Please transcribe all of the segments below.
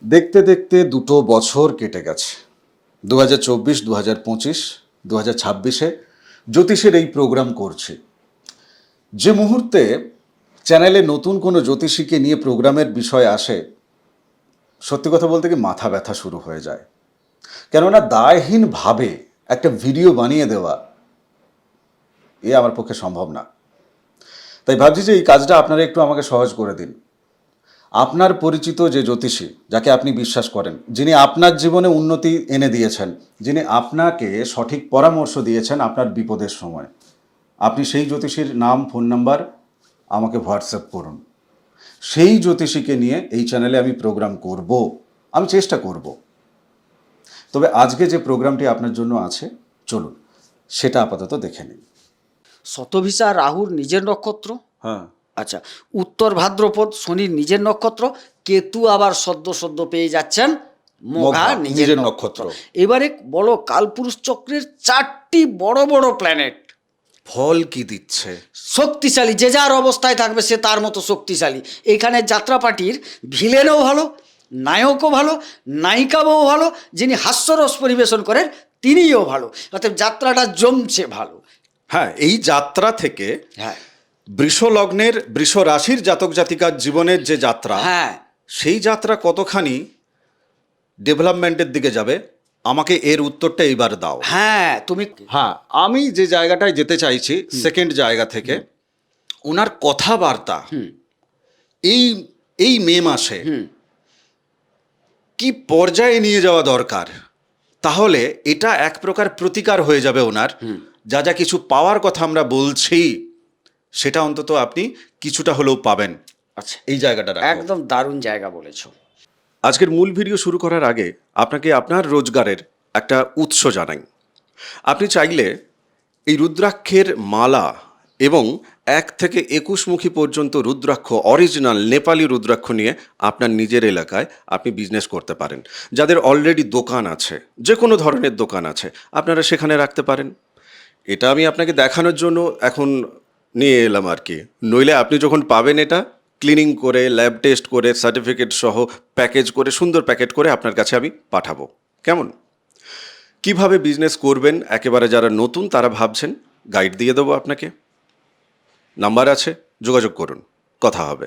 দেখতে দেখতে 2 বছর কেটে গেছে। 2024, 2025, 2026-এ জ্যোতিষের এই প্রোগ্রাম করছি। যে মুহূর্তে চ্যানেলে নতুন কোনো জ্যোতিষীকে নিয়ে প্রোগ্রামের বিষয় আসে, সত্যি কথা বলতে কি মাথা ব্যথা শুরু হয়ে যায়। কেননা দায়হীনভাবে একটা ভিডিও বানিয়ে দেওয়া আমার পক্ষে সম্ভব না। তাই ভাবছি যে এই কাজটা আপনারা একটু আমাকে সহজ করে দিন। আপনার পরিচিত যে জ্যোতিষী, যাকে আপনি বিশ্বাস করেন, যিনি আপনার জীবনে উন্নতি এনে দিয়েছেন, যিনি আপনাকে সঠিক পরামর্শ দিয়েছেন আপনার বিপদের সময়, আপনি সেই জ্যোতিষীর নাম, ফোন নাম্বার আমাকে হোয়াটসঅ্যাপ করুন। সেই জ্যোতিষীকে নিয়ে এই চ্যানেলে আমি প্রোগ্রাম করব, আমি চেষ্টা করব। তবে আজকে যে প্রোগ্রামটি আপনার জন্য আছে, চলুন সেটা আপাতত দেখে নিন। শতভিসা রাহুর নিজের নক্ষত্র। হ্যাঁ, আচ্ছা, উত্তর ভাদ্রপদ শনির নিজের নক্ষত্র। কেতু আবার সদ্য সদ্য পেয়ে যাচ্ছেন মঘা মঘা, নিজের নিজের নক্ষত্র। নক্ষত্র। এবারে বলো, কালপুরুষ চক্রের 4টি বড় বড় প্ল্যানেট ফল কি দিচ্ছে? শক্তিশালী। যে যার অবস্থায় থাকবে সে তার মতো শক্তিশালী। এইখানে যাত্রাপাটির ভিলেনও ভালো, নায়কও ভালো, নায়িকাও ভালো, যিনি হাস্যরস পরিবেশন করেন তিনিও ভালো। অর্থাৎ যাত্রাটা জমছে ভালো। হ্যাঁ, এই যাত্রা থেকে হ্যাঁ বৃষ লগ্নের, বৃষ রাশির জাতক জাতিকার জীবনের যে যাত্রা, হ্যাঁ সেই যাত্রা কতখানি ডেভেলপমেন্টের দিকে যাবে, আমাকে এর উত্তরটা এইবার দাও। হ্যাঁ তুমি হ্যাঁ, আমি যে জায়গাটায় যেতে চাইছি, সেকেন্ড জায়গা থেকে ওনার কথাবার্তা এই এই মে মাসে কি পর্যায়ে নিয়ে যাওয়া দরকার, তাহলে এটা এক প্রকার প্রতিকার হয়ে যাবে ওনার। যা যা কিছু পাওয়ার কথা আমরা বলছি, সেটা অন্তত আপনি কিছুটা হলেও পাবেন। আচ্ছা, এই জায়গাটা রাখো। একদম দারুণ জায়গা বলেছো। আজকের মূল ভিডিও শুরু করার আগে আপনাকে আপনার রোজগারের একটা উৎস জানাই। আপনি চাইলে এই রুদ্রাক্ষের মালা এবং 1 থেকে 21 মুখী পর্যন্ত রুদ্রাক্ষ, অরিজিনাল নেপালি রুদ্রাক্ষ নিয়ে আপনার নিজের এলাকায় আপনি বিজনেস করতে পারেন। যাদের অলরেডি দোকান আছে, যে কোনো ধরনের দোকান আছে, আপনারা সেখানে রাখতে পারেন। এটা আমি আপনাকে দেখানোর জন্য এখন নিয়ে এলাম আর কি। নইলে আপনি যখন পাবেন এটা ক্লিনিং করে, ল্যাব টেস্ট করে, সার্টিফিকেট সহ প্যাকেজ করে, সুন্দর প্যাকেট করে আপনার কাছে আমি পাঠাবো। কেমন? কিভাবে বিজনেস করবেন, একেবারে যারা নতুন তারা ভাবছেন, গাইড দিয়ে দেবো আপনাকে। নাম্বার আছে, যোগাযোগ করুন, কথা হবে।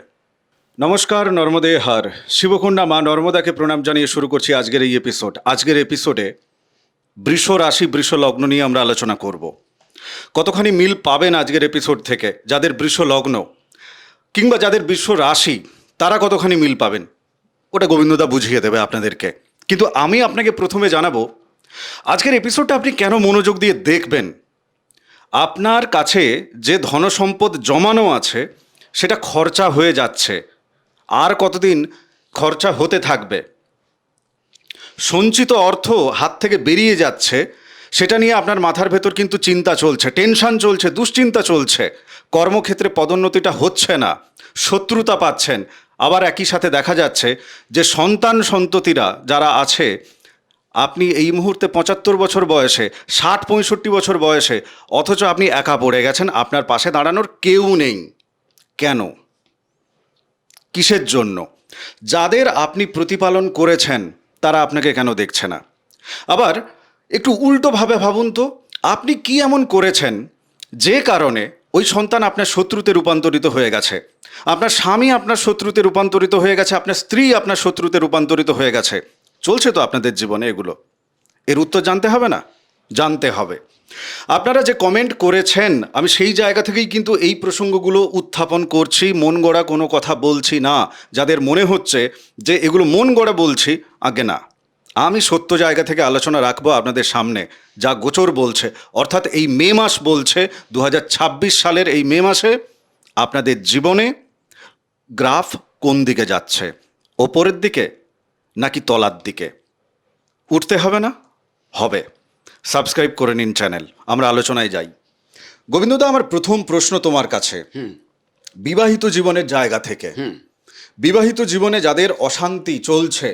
নমস্কার, নর্মদে হার। শিবকুণ্ডা মা নর্মদাকে প্রণাম জানিয়ে শুরু করছি আজকের এই এপিসোড। আজকের এপিসোডে বৃষ রাশি, বৃষ লগ্ন নিয়ে আমরা আলোচনা করব। কতখানি মিল পাবেন আজকের এপিসোড থেকে যাদের বৃষ লগ্ন কিংবা যাদের বৃষ রাশি, তারা কতখানি মিল পাবেন ওটা গোবিন্দদা বুঝিয়ে দেবে আপনাদেরকে। কিন্তু আমি আপনাকে প্রথমে জানাবো, আজকের এপিসোডটা আপনি কেন মনোযোগ দিয়ে দেখবেন। আপনার কাছে যে ধনসম্পদ জমানো আছে সেটা খরচা হয়ে যাচ্ছে, আর কতদিন খরচা হতে থাকবে। সঞ্চিত অর্থ হাত থেকে বেরিয়ে যাচ্ছে, সেটা নিয়ে আপনার মাথার ভেতর কিন্তু চিন্তা চলছে, টেনশন চলছে, দুশ্চিন্তা চলছে। কর্মক্ষেত্রে পদোন্নতিটা হচ্ছে না, শত্রুতা পাচ্ছেন। আবার একই সাথে দেখা যাচ্ছে যে সন্তান সন্ততিরা যারা আছে, আপনি এই মুহূর্তে 75 বছর বয়সে, 60-65 বছর বয়সে, অথচ আপনি একা পড়ে গেছেন, আপনার পাশে দাঁড়ানোর কেউ নেই। কেন? কিসের জন্য? যাদের আপনি প্রতিপালন করেছেন তারা আপনাকে কেন দেখছে না? আবার একটু উল্টোভাবে ভাবুন তো, আপনি কি এমন করেছেন যে কারণে ওই সন্তান আপনার শত্রুতে রূপান্তরিত হয়ে গেছে, আপনার স্বামী আপনার শত্রুতে রূপান্তরিত হয়ে গেছে, আপনার স্ত্রী আপনার শত্রুতে রূপান্তরিত হয়ে গেছে? চলছে তো আপনাদের জীবনে এগুলো। এর উত্তর জানতে হবে না? জানতে হবে। আপনারা যে কমেন্ট করেছেন, আমি সেই জায়গা থেকেই কিন্তু এই প্রসঙ্গগুলো উত্থাপন করছি, মন গড়া কোনো কথা বলছি না। যাদের মনে হচ্ছে যে এগুলো মন গড়া বলছি, আগে না, আমি সত্য জায়গা থেকে আলোচনা রাখবো আপনাদের সামনে। যা গোচর বলছে, অর্থাৎ এই মে মাস বলছে, 2026 সালের এই মে মাসে আপনাদের জীবনে গ্রাফ কোন দিকে যাচ্ছে, ওপরের দিকে নাকি তলার দিকে? উঠতে হবে না? হবে। সাবস্ক্রাইব করে নিন চ্যানেল, আমরা আলোচনায় যাই। গোবিন্দদা, আমার প্রথম প্রশ্ন তোমার কাছে, বিবাহিত জীবনের জায়গা থেকে, বিবাহিত জীবনে যাদের অশান্তি চলছে,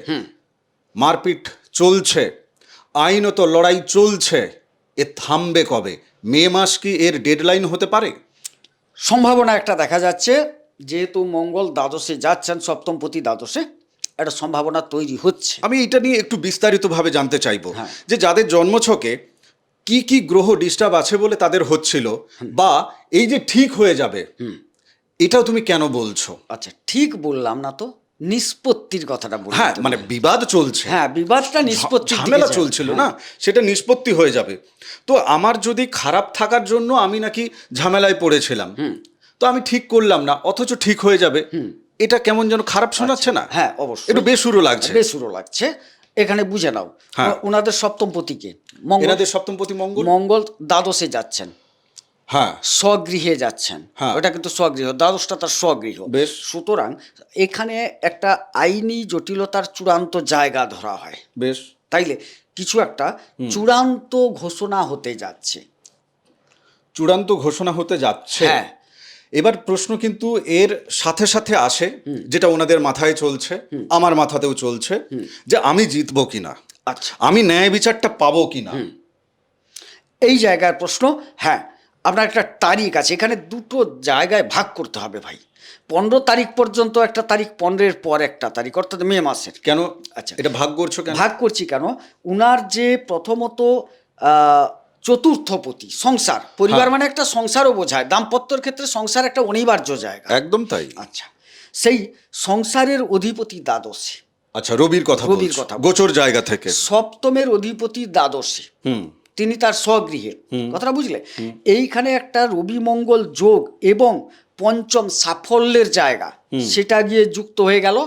মারপিট চলছে, আইনত লড়াই চলছে, এ থামবে কবে? মে মাস কি এর ডেডলাইন হতে পারে? সম্ভাবনা একটা দেখা যাচ্ছে, যেহেতু মঙ্গল দ্বাদশে যাচ্ছেন, সপ্তমপতি দ্বাদশে, একটা সম্ভাবনা তৈরি হচ্ছে। আমি এটা নিয়ে একটু বিস্তারিতভাবে জানতে চাইবো হ্যাঁ। যে যাদের জন্মছকে কি কি গ্রহ ডিস্টার্ব আছে বলে তাদের হচ্ছিল, বা এই যে ঠিক হয়ে যাবে, এটাও তুমি কেন বলছো? আচ্ছা, ঠিক বললাম না তো, নিষ্পত্তির কথাটা বলি। হ্যাঁ, মানে বিবাদ চলছে, হ্যাঁ, বিবাদটা নিষ্পত্তি ঝামেলা চলছিল না, সেটা নিষ্পত্তি হয়ে যাবে। তো আমার যদি খারাপ থাকার জন্য আমি নাকি ঝামেলায় পড়েছিলাম, তো আমি ঠিক করলাম না, অথচ ঠিক হয়ে যাবে, এটা কেমন যেন খারাপ শোনাচ্ছে না? হ্যাঁ, অবশ্যই একটু বেসুরো লাগছে। বেসুরো লাগছে। এখানে বুঝে নাও, হ্যাঁ। ওনাদের সপ্তমপতিকে মঙ্গল, এনাদের সপ্তমপতি মঙ্গল। মঙ্গল দ্বাদশে যাচ্ছেন, হ্যাঁ, স্বগৃহে যাচ্ছেন। হ্যাঁ। ওটা কিন্তু স্বগৃহ, দ্বাদশটা তার স্বগৃহ। বেশ। সুতরাং এখানে একটা আইনি জটিলতার চূড়ান্ত জায়গা ধরা হয়। বেশ। তাইলে কিছু একটা চূড়ান্ত ঘোষণা হতে যাচ্ছে। চূড়ান্ত ঘোষণা হতে যাচ্ছে। হ্যাঁ। এবার প্রশ্ন কিন্তু এর সাথে সাথে আসে, যেটা ওনাদের মাথায় চলছে, আমার মাথাতেও চলছে, যে আমি জিতবো কিনা, আচ্ছা, আমি ন্যায় বিচারটা পাবো কিনা। এই জায়গার প্রশ্ন। হ্যাঁ, আপনার একটা তারিখ আছে, এখানে দুটো জায়গায় ভাগ করতে হবে ভাই। 15 তারিখ পর্যন্ত একটা তারিখ, 15-এর পর একটা তারিখ, অর্থাৎ মে মাসের। কেন? আচ্ছা, এটা ভাগ করছো কেন? ভাগ করছি কেন, উনার যে প্রথমত চতুর্থপতি, সংসার, পরিবার মানে একটা সংসারও বোঝায়, দাম্পত্যর ক্ষেত্রে সংসার একটা অনিবার্য জায়গা। একদম তাই। আচ্ছা, সেই সংসারের অধিপতি দ্বাদশে। আচ্ছা, রবির কথা রবির বলছো, কথা বলছি। গোচর জায়গা থেকে। সপ্তমের অধিপতি দ্বাদশে, তিনি তার স্বগৃহে। কথাটা বুঝলে? এইখানে একটা রবি মঙ্গল যোগ এবং পঞ্চম সাফল্যের জায়গা, সেটা গিয়ে যুক্ত হয়ে গেল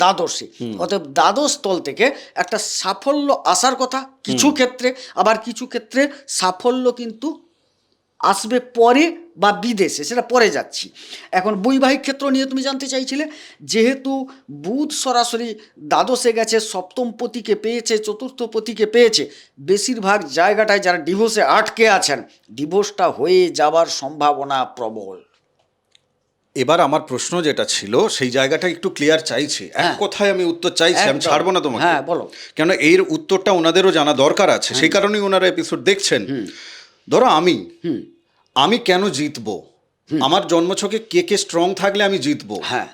দ্বাদশে। অতএব দ্বাদশ তল থেকে একটা সাফল্য আসার কথা কিছু ক্ষেত্রে, আবার কিছু ক্ষেত্রে সাফল্য কিন্তু আসবে পরে বা বিদেশে, সেটা পরে যাচ্ছি। এখন বৈবাহিক ক্ষেত্র নিয়ে তুমি জানতে চাইছিলে, যেহেতু বুধ সরাসরি দ্বাদশে গেছে, সপ্তম পতিকে পেয়েছে, চতুর্থ পতিকে পেয়েছে, বেশিরভাগ জায়গাটায় যারা ডিভোর্সে আটকে আছেন, ডিভোর্সটা হয়ে যাওয়ার সম্ভাবনা প্রবল। এবার আমার প্রশ্ন যেটা ছিল সেই জায়গাটা একটু ক্লিয়ার চাইছি, এক হ্যাঁ। কথায় আমি উত্তর চাইছি, আমি একদম। ছাড়বো না তোমাকে। হ্যাঁ, বলো। কেন এর উত্তরটা ওনাদেরও জানা দরকার আছে, সেই কারণেই ওনারা এপিসোড দেখছেন। ধরো আমি কেন জিতবো, আমার জন্মছকে কে কে স্ট্রং থাকলে আমি জিতবো। হ্যাঁ,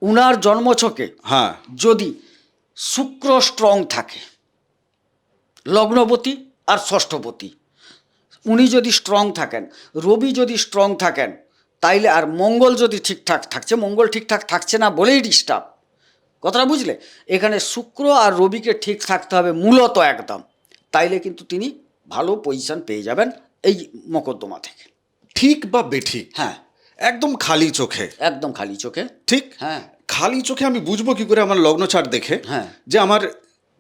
উনার জন্মছকে হ্যাঁ, যদি শুক্র স্ট্রং থাকে, লগ্নপতি আর ষষ্ঠপতি, উনি যদি স্ট্রং থাকেন, রবি যদি স্ট্রং থাকেন, তাইলে, আর মঙ্গল যদি ঠিকঠাক থাকছে, মঙ্গল ঠিকঠাক থাকছে না বলেই ডিস্টার্ব, কথাটা বুঝলে? এখানে শুক্র আর রবিকে ঠিক থাকতে হবে মূলত একদম, তাইলে কিন্তু তিনি ভালো পজিশন পেয়ে যাবেন এই মকদ্দমা থেকে। ঠিক বা বেঠিক? হ্যাঁ, একদম খালি চোখে। একদম খালি চোখে। ঠিক। হ্যাঁ, খালি চোখে আমি বুঝবো কি করে আমার লগ্ন চার্ট দেখে, হ্যাঁ, যে আমার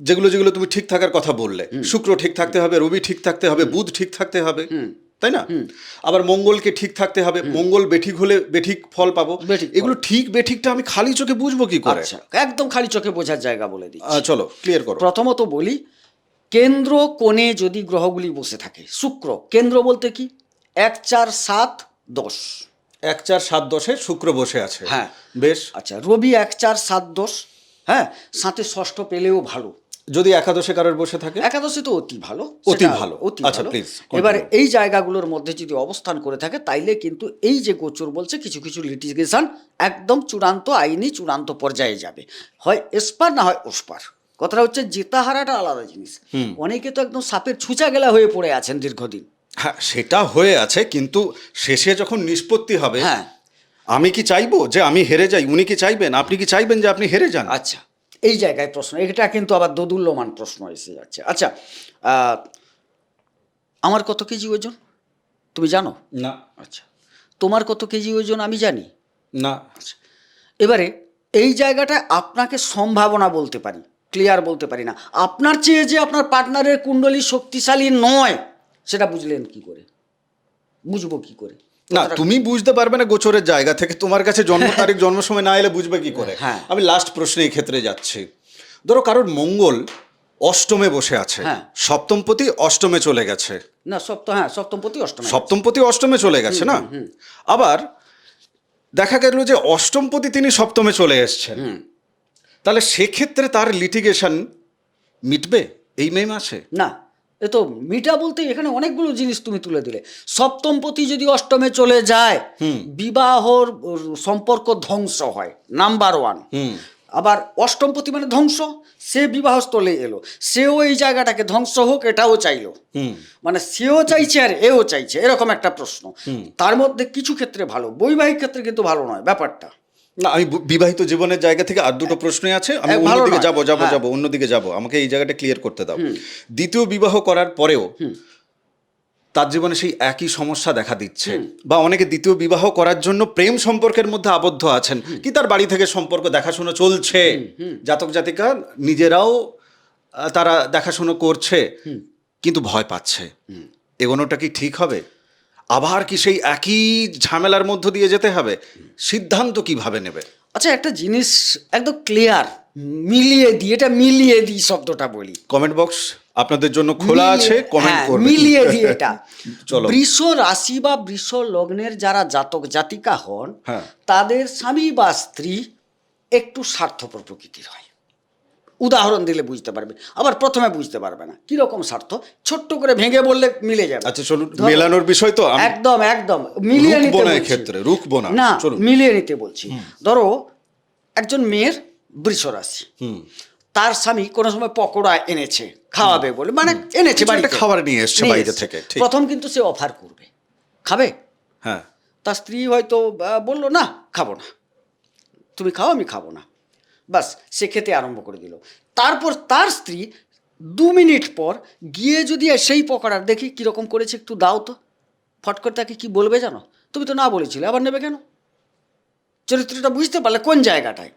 যেগুলো যেগুলো তুমি ঠিক থাকার কথা বললে, শুক্র ঠিক থাকতে হবে, রবি ঠিক থাকতে হবে, বুধ ঠিক থাকতে হবে, তাই না? আবার মঙ্গলকে ঠিক থাকতে হবে, মঙ্গল বেঠিক হলে বেঠিক ফল পাবো। বেঠিক এগুলো ঠিক বেঠিকটা আমি খালি চোখে বুঝবো কি করে? আচ্ছা, একদম খালি চোখে বোঝার জায়গা বলে দিচ্ছি। চলো ক্লিয়ার করো। প্রথমত বলি, কেন্দ্র কোণে যদি গ্রহগুলি বসে থাকে, শুক্র কেন্দ্র বলতে কি, 1, 4, 7, 10। 1, 4, 7, 10-এ শুক্র বসে আছে। হ্যাঁ, বেশ। আচ্ছা, রবি 1, 4, 7, 10, হ্যাঁ, সাথে ষষ্ঠ পেলেও ভালো। যদি একাদশে কারোর বসে থাকে? একাদশী তো অতি ভালো, অতি সেটা ভালো। অতি আচ্ছা, ভালো। please, এবারে এই জায়গাগুলোর মধ্যে যদি অবস্থান করে থাকে, তাইলে কিন্তু এই যে গোচর বলছে, কিছু কিছু লিটিগেশন একদম চূড়ান্ত আইনি চূড়ান্ত পর্যায়ে যাবে, হয় এসপার না হয় ওসপার। কথাটা হচ্ছে জেতা হারাটা আলাদা জিনিস। অনেকে তো একদম সাপের ছুঁচা গেলা হয়ে পড়ে আছেন দীর্ঘদিন। হ্যাঁ, সেটা হয়ে আছে, কিন্তু শেষে যখন নিষ্পত্তি হবে, হ্যাঁ, আমি কি চাইবো যে আমি হেরে যাই? উনি কি চাইবেন, আপনি কি চাইবেন যে আপনি হেরে যান? আচ্ছা, এই জায়গায় প্রশ্ন, এটা কিন্তু আবার দোদুল্যমান প্রশ্ন এসে যাচ্ছে। আচ্ছা, আমার কত কেজি ওজন তুমি জানো? না। আচ্ছা, তোমার কত কেজি ওজন আমি জানি না। আচ্ছা, এবারে এই জায়গাটায় আপনাকে সম্ভাবনা বলতে পারি, ক্লিয়ার বলতে পারি না। আপনার চেয়ে যে আপনার পার্টনারের কুণ্ডলী শক্তিশালী নয়, সেটা বুঝলেন কি করে? বুঝবো কি করে? না, তুমি বুঝতে পারবে না গোচরের জায়গা থেকে, তোমার কাছে জন্ম তারিখ জন্ম সময় না এলে বুঝবে কি করে? হ্যাঁ। আমি লাস্ট প্রশ্নে এই ক্ষেত্রে যাচ্ছি। ধরো কারোর মঙ্গল অষ্টমে বসে আছে, হ্যাঁ। সপ্তমপতি অষ্টমে চলে গেছে। না, সপ্তমপতি অষ্টমে। সপ্তমপতি অষ্টমে চলে গেছে না? আবার দেখা গেল যে অষ্টমপতি তিনি সপ্তমে চলে এসছেন, তাহলে সেক্ষেত্রে তার লিটিগেশন মিটবে এই মে মাসে? না, এ তো মিটা বলতে এখানে অনেকগুলো জিনিস তুমি তুলে দিলে। সপ্তমপতি যদি অষ্টমে চলে যায়, বিবাহর সম্পর্ক ধ্বংস হয়, নাম্বার 1। আবার অষ্টমপতি মানে ধ্বংস, সে বিবাহস্থলে এলো, সেও এই জায়গাটাকে ধ্বংস হোক এটাও চাইলো, মানে সেও চাইছে আর এও চাইছে, এরকম একটা প্রশ্ন। তার মধ্যে কিছু ক্ষেত্রে ভালো, বৈবাহিক ক্ষেত্রে কিন্তু ভালো নয় ব্যাপারটা। না, আমি বিবাহিত জীবনের জায়গা থেকে আর দুটো প্রশ্নই আছে, আমি ভালো অন্যদিকে নয়। যাব হ্যাঁ। অন্যদিকে যাব, আমাকে এই জায়গাটা ক্লিয়ার করতে দাও। দ্বিতীয় বিবাহ করার পরেও তার জীবনে সেই একই সমস্যা দেখা দিচ্ছে, বা অনেকে দ্বিতীয় বিবাহ করার জন্য প্রেম সম্পর্কের মধ্যে আবদ্ধ আছেন, কি তার বাড়ি থেকে সম্পর্ক দেখাশোনা চলছে, জাতক জাতিকা নিজেরাও তারা দেখাশোনা করছে, কিন্তু ভয় পাচ্ছে, এগোনোটা কি ঠিক হবে? আবার কি সেই একই ঝামেলার মধ্য দিয়ে যেতে হবে? সিদ্ধান্ত কিভাবে নেবে? আচ্ছা, একটা জিনিস একদম ক্লিয়ার, মিলিয়ে দিই, এটা মিলিয়ে দিই শব্দটা বলি। কমেন্ট বক্স আপনাদের জন্য খোলা আছে, কমেন্ট করবেন। মিলিয়ে দিই এটা। চলো। বৃষ রাশি বা বৃষ লগ্নের যারা জাতক জাতিকা হন, হ্যাঁ। তাদের স্বামী বা স্ত্রী একটু স্বার্থপর প্রকৃতির হয়। উদাহরণ দিলে বুঝতে পারবে, আবার প্রথমে বুঝতে পারবে না কিরকম স্বার্থ, ছোট্ট করে ভেঙে বললে মিলে যাবে। আচ্ছা চলুন, ধরো, মেলানোর বিষয় তো আমি একদম একদম মিলিয়ে রুখবো নিতে না বলছি। এক্ষেত্রে, রুখবো না। না, চলুন। মিলিয়ে নিতে বলছি। ধরো একজন মেয়ের বৃষ রাশি, তার স্বামী কোনো সময় পকোড়া এনেছে খাওয়াবে বলে, মানে এনেছে কিছু বাড়িতে, একটা খাবার নিয়ে এসছে বাইরে থেকে, ঠিক। প্রথম কিন্তু সে অফার করবে, খাবে? হ্যাঁ। তার স্ত্রী হয়তো বলল না খাবো না, তুমি খাও আমি খাবো না, বাস সে খেতে আরম্ভ করে দিল। তারপর তার স্ত্রী 2 মিনিট পর গিয়ে যদি সেই পকোড়ার দেখি কীরকম করেছে একটু দাও তো, ফট করে তাকে কি বলবে জানো? তুমি তো না বলেছিলে, আবার নেবে কেন? চরিত্রটা বুঝতে পারলে কোন জায়গাটায়,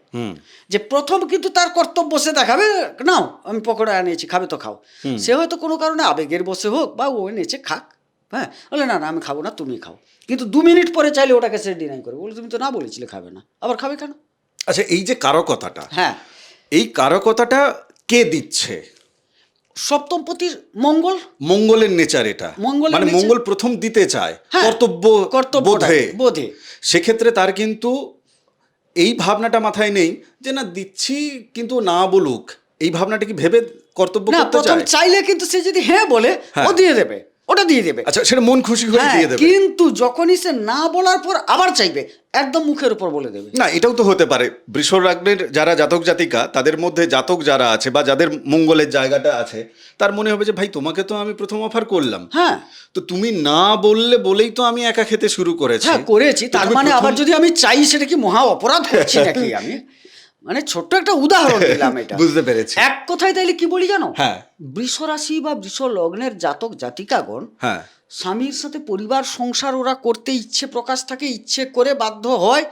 যে প্রথম কিন্তু তার কর্তব্য সে দেখাবে, নাও আমি পকোড়া এনেছি খাবে তো খাও। সে হয়তো কোনো কারণে আবেগের বসে হোক বা ও এনেছে খাক, হ্যাঁ, বলে না না আমি খাবো না তুমি খাও, কিন্তু 2 মিনিট পরে চাইলে ওটাকে সে ডিনাই করে, বলে তুমি তো না বলেছিলে খাবে না, আবার খাবে কেন? আচ্ছা, এই যে কারকতাটা, হ্যাঁ, এই কারকতাটা কে দিচ্ছে? সপ্তমপতির মঙ্গল, মঙ্গলের নেচার এটা, মঙ্গলের মানে nature। মঙ্গল প্রথম দিতে চায়, হ্যাঁ, কর্তব্য বোধে। সেক্ষেত্রে তার কিন্তু এই ভাবনাটা মাথায় নেই যে না দিচ্ছি কিন্তু না বলুক, এই ভাবনাটা কি ভেবে কর্তব্য না, করতে প্রথম চায়? চাইলে কিন্তু সে যদি হ্যাঁ বলে, হ্যাঁ। ও দিয়ে দেবে, ওটা দিয়ে দেবে। আচ্ছা, সেটা মন খুশি হয়ে হ্যাঁ, দিয়ে দেবে। কিন্তু যখনই সে না বলার পর আবার চাইবে, একদম মুখের উপর বলে দেবে। না, এটাও তো হতে পারে বৃষ লগ্নের যারা জাতক জাতিকা, তাদের মধ্যে জাতক যারা আছে বা যাদের মঙ্গলের জায়গাটা আছে, তার মনে হবে যে ভাই তোমাকে তো আমি প্রথম অফার করলাম, হ্যাঁ, তো তুমি না বললে বলেই তো আমি একা খেতে শুরু করেছি। হ্যাঁ করেছি, তো তার তুমি মানে প্রথম- আবার যদি আমি চাই সেটা কি মহা অপরাধ করছি নাকি আমি? মানে ছোট্ট একটা উদাহরণ দিলাম এটা। বুঝতে পেরেছি। এক কথায় তাইলে কি বলি জানো? হ্যাঁ। বৃষ রাশি বা বৃষ লগ্নের জাতক জাতিকাগণ, হ্যাঁ। স্বামীর সাথে পরিবার সংসার ওরা করতে ইচ্ছে প্রকাশ থাকে, ইচ্ছে করে বাধ্য হয়,